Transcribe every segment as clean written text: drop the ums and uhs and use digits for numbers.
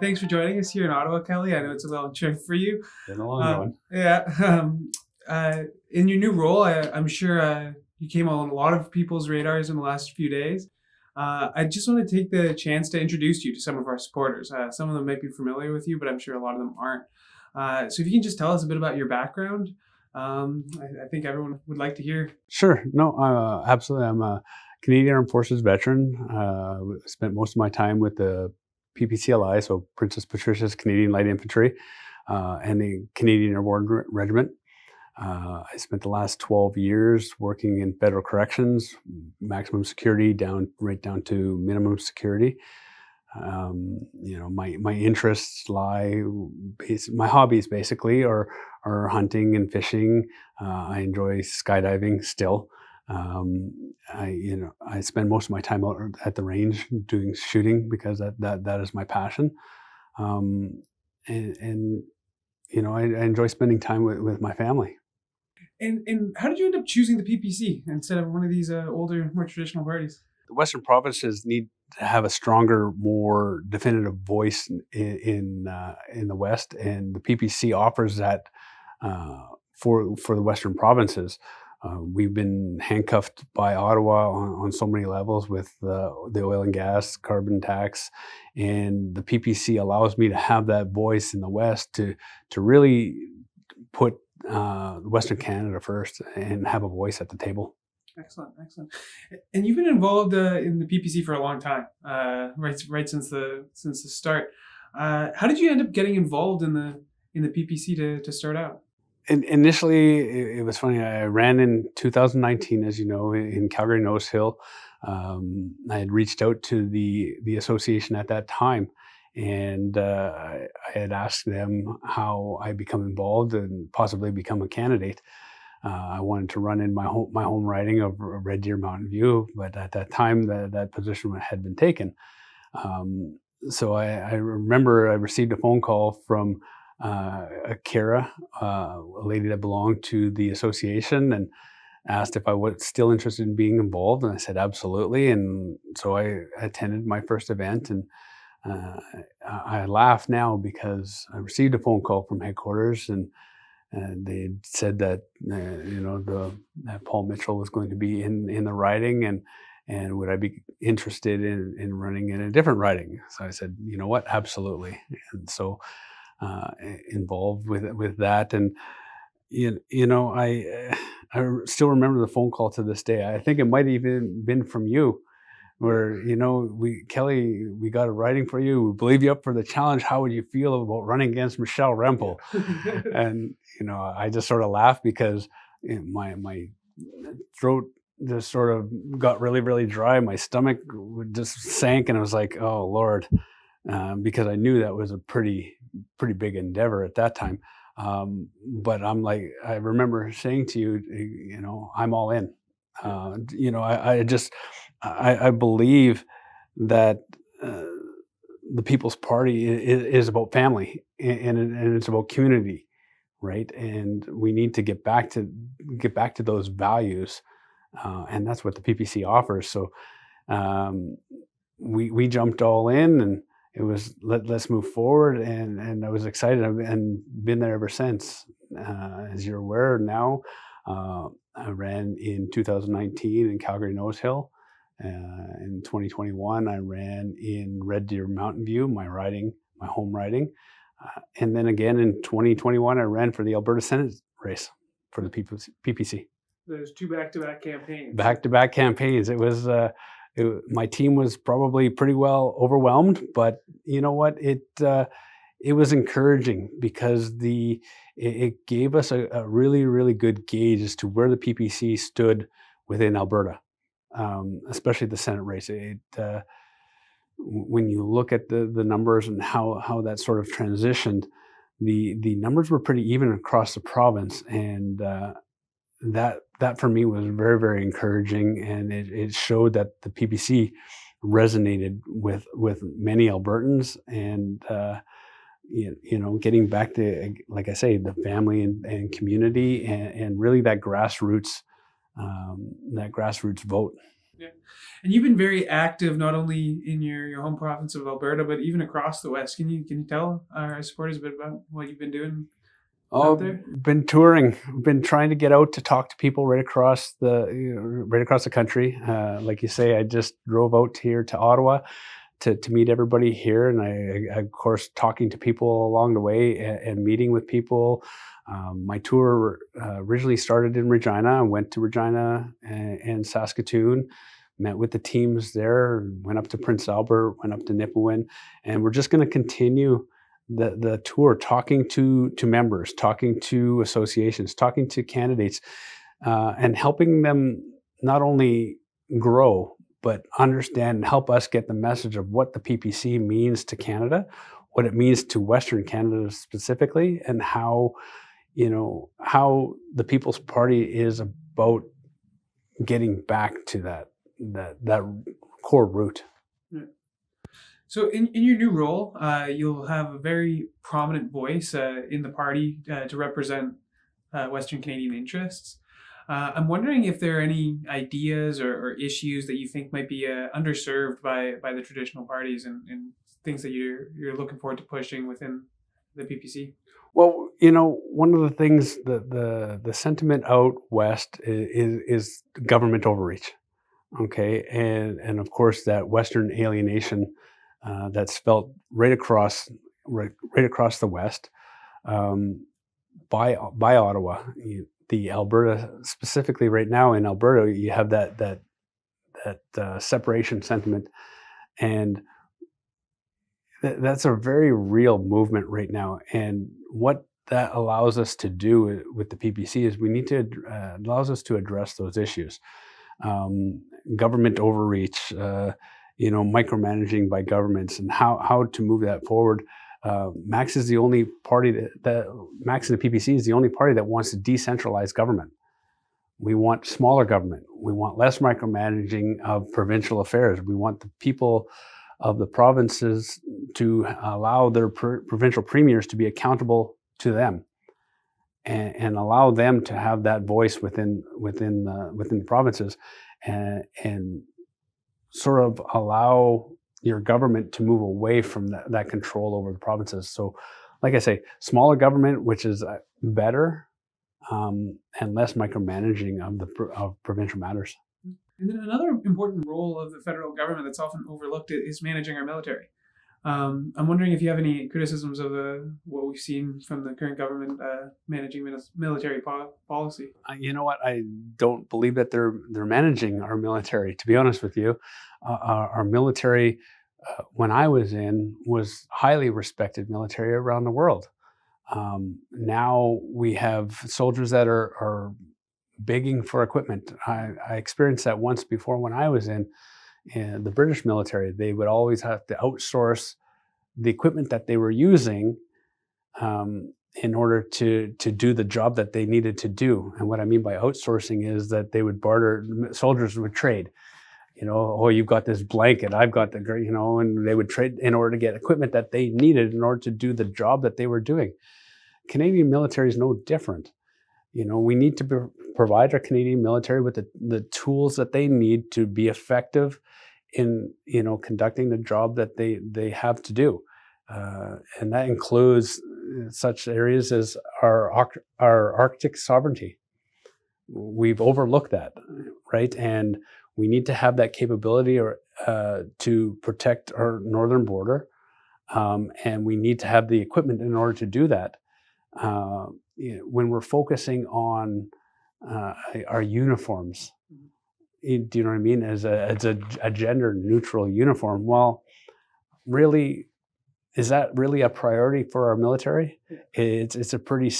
Thanks for joining us here in Ottawa, Kelly. I know it's a long trip for you. Been a long one. Yeah. In your new role, I'm sure you came on a lot of people's radars in the last few days. I just want to take the chance to introduce you to some of our supporters. Some of them might be familiar with you, but I'm sure a lot of them aren't. So if you can just tell us a bit about your background, I think everyone would like to hear. Sure. No, absolutely. I'm a Canadian Armed Forces veteran. Spent most of my time with the PPCLI, so Princess Patricia's Canadian Light Infantry, and the Canadian Airborne Regiment. I spent the last 12 years working in federal corrections, maximum security right down to minimum security. My interests lie, my hobbies basically are hunting and fishing. I enjoy skydiving still. I spend most of my time out at the range doing shooting because that is my passion. I enjoy spending time with my family. And how did you end up choosing the PPC instead of one of these older, more traditional parties? The Western provinces need to have a stronger, more definitive voice in the West, and the PPC offers that for the Western provinces. We've been handcuffed by Ottawa on so many levels with the oil and gas, carbon tax, and the PPC allows me to have that voice in the West to really put Western Canada first and have a voice at the table. Excellent. And you've been involved in the PPC for a long time, right since the start. How did you end up getting involved in the PPC to start out? Initially, it was funny. I ran in 2019, as you know, in Calgary Nose Hill. I had reached out to the association at that time, and I had asked them how I become involved and possibly become a candidate. I wanted to run in my home riding of Red Deer Mountain View, but at that time that position had been taken. So I remember I received a phone call from Kara, a lady that belonged to the association, and asked if I was still interested in being involved, and I said absolutely. And so I attended my first event, and I laugh now because I received a phone call from headquarters, and they said that that Paul Mitchell was going to be in the riding, and would I be interested in running in a different riding? So I said, you know what, absolutely. And so involved with that, and I still remember the phone call to this day. I think it might have even been from you, where Kelly, we got a riding for you. We believe you up for the challenge. How would you feel about running against Michelle Rempel? And I just sort of laughed because my throat just sort of got really, really dry. My stomach just sank, and I was like, oh Lord, because I knew that was a pretty big endeavor at that time. But I'm like, I remember saying to you, I'm all in. I believe that the People's Party is about family, and it's about community, right? And we need to get back to those values, and that's what the PPC offers. So we jumped all in, and it was let's move forward, and I was excited and been there ever since. As you're aware now, I ran in 2019 in Calgary Nose Hill. In 2021, I ran in Red Deer Mountain View, my home riding. And then again in 2021, I ran for the Alberta Senate race for the PPC. There's two back-to-back campaigns. Back-to-back campaigns. It was my team was probably pretty well overwhelmed, but you know what? It was encouraging because it gave us a really, really good gauge as to where the PPC stood within Alberta, especially the Senate race. When you look at the numbers and how that sort of transitioned, the numbers were pretty even across the province, and that for me was very, very encouraging, and it showed that the PPC resonated with many Albertans, and getting back to, like I say, the family and community, and really that grassroots vote. Yeah. And you've been very active not only in your home province of Alberta, but even across the West. Can you tell our supporters a bit about what you've been doing out Oh, there? been touring, been trying to get out to talk to people right across the country. Like you say, I just drove out here to Ottawa to meet everybody here, and I of course talking to people along the way and meeting with people. My tour originally started in Regina. I went to Regina and Saskatoon, met with the teams there, went up to Prince Albert, went up to Nipawin, and we're just going to continue the tour, talking to members, talking to associations, talking to candidates, and helping them not only grow but understand and help us get the message of what the PPC means to Canada, what it means to Western Canada specifically, and how how the People's Party is about getting back to that core root. Yeah. So in your new role, you'll have a very prominent voice in the party to represent Western Canadian interests. I'm wondering if there are any ideas or issues that you think might be underserved by the traditional parties and things that you're looking forward to pushing within the PPC. Well, one of the things that the sentiment out west is government overreach. Okay, and of course that Western alienation that's felt right across the West, by Ottawa. The Alberta, specifically right now in Alberta, you have that separation sentiment, and that's a very real movement right now. And what that allows us to do with the PPC is we need to allows us to address those issues. Government overreach, micromanaging by governments, and how to move that forward. Max is the only party that Max and the PPC is the only party that wants to decentralize government. We want smaller government. We want less micromanaging of provincial affairs. We want the people of the provinces to allow their provincial premiers to be accountable to them, and allow them to have that voice within the provinces, and sort of allow your government to move away from that control over the provinces. So, like I say, smaller government, which is better, and less micromanaging of provincial matters. And then another important role of the federal government that's often overlooked is managing our military. I'm wondering if you have any criticisms of what we've seen from the current government managing military policy. You know what? I don't believe that they're managing our military. To be honest with you, our military, when I was in, was highly respected military around the world. Now we have soldiers that are begging for equipment. I experienced that once before when I was in the British military. They would always have to outsource the equipment that they were using in order to do the job that they needed to do. And what I mean by outsourcing is that they would barter, soldiers would trade. Oh, you've got this blanket, I've got and they would trade in order to get equipment that they needed in order to do the job that they were doing. Canadian military is no different. We need to provide our Canadian military with the tools that they need to be effective in conducting the job that they have to do, and that includes such areas as our Arctic sovereignty. We've overlooked that, right? And we need to have that capability to protect our northern border, and we need to have the equipment in order to do that. When we're focusing on our uniforms, do you know what I mean? As a gender neutral uniform. Well, really, is that really a priority for our military? It's a pretty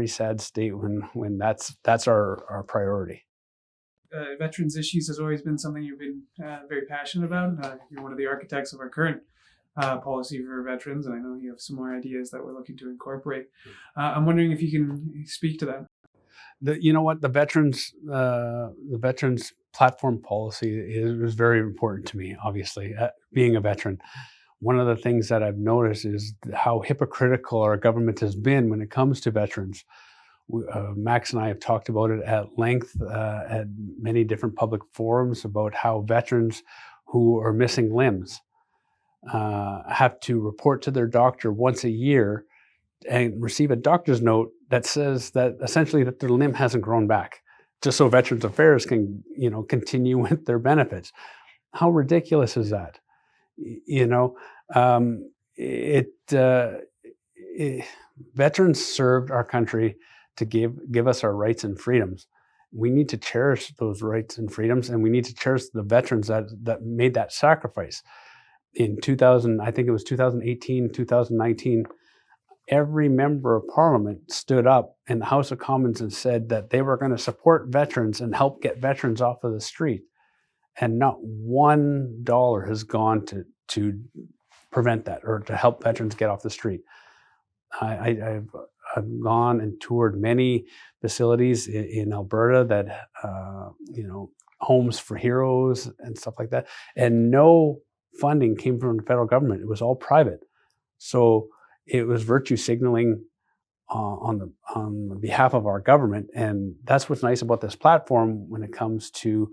sad state when that's our priority. Veterans issues has always been something you've been very passionate about. You're one of the architects of our current policy for veterans, and I know you have some more ideas that we're looking to incorporate. I'm wondering if you can speak to that. The veterans platform policy is very important to me. Obviously, being a veteran, one of the things that I've noticed is how hypocritical our government has been when it comes to veterans. Max and I have talked about it at length at many different public forums about how veterans who are missing limbs have to report to their doctor once a year and receive a doctor's note that says that essentially that their limb hasn't grown back, just so Veterans Affairs can, continue with their benefits. How ridiculous is that? Um, veterans served our country to give us our rights and freedoms. We need to cherish those rights and freedoms, and we need to cherish the veterans that made that sacrifice. In 2000, I think it was 2018, 2019, every member of parliament stood up in the House of Commons and said that they were going to support veterans and help get veterans off of the street. And not $1 has gone to prevent that or to help veterans get off the street. I've gone and toured many facilities in Alberta that, homes for heroes and stuff like that. And no funding came from the federal government. It was all private. So it was virtue signaling on behalf of our government. And that's what's nice about this platform when it comes to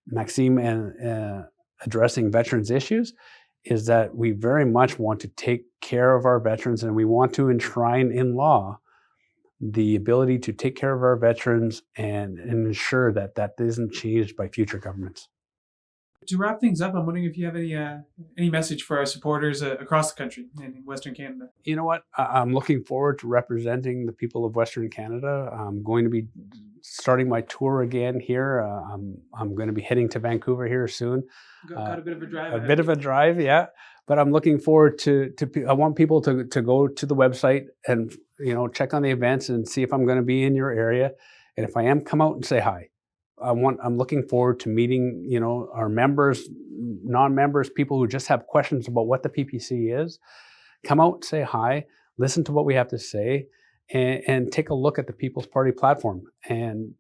Maxime and addressing veterans issues, is that we very much want to take care of our veterans, and we want to enshrine in law the ability to take care of our veterans and ensure that that isn't changed by future governments. To wrap things up, I'm wondering if you have any message for our supporters across the country in Western Canada. You know what? I'm looking forward to representing the people of Western Canada. I'm going to be starting my tour again here. I'm going to be heading to Vancouver here soon. Got a bit of a drive. A bit of a drive, yeah. But I'm looking forward to I want people to go to the website and check on the events and see if I'm going to be in your area. And if I am, come out and say hi. I'm looking forward to meeting, our members, non-members, people who just have questions about what the PPC is. Come out, say hi, listen to what we have to say, and take a look at the People's Party platform. And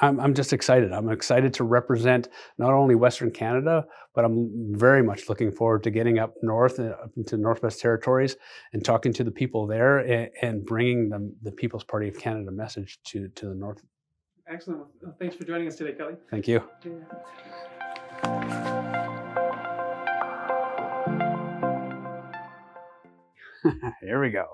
I'm just excited. I'm excited to represent not only Western Canada, but I'm very much looking forward to getting up north, up into Northwest Territories, and talking to the people there and bringing the People's Party of Canada message to the north. Excellent. Well, thanks for joining us today, Kelly. Thank you. Here we go.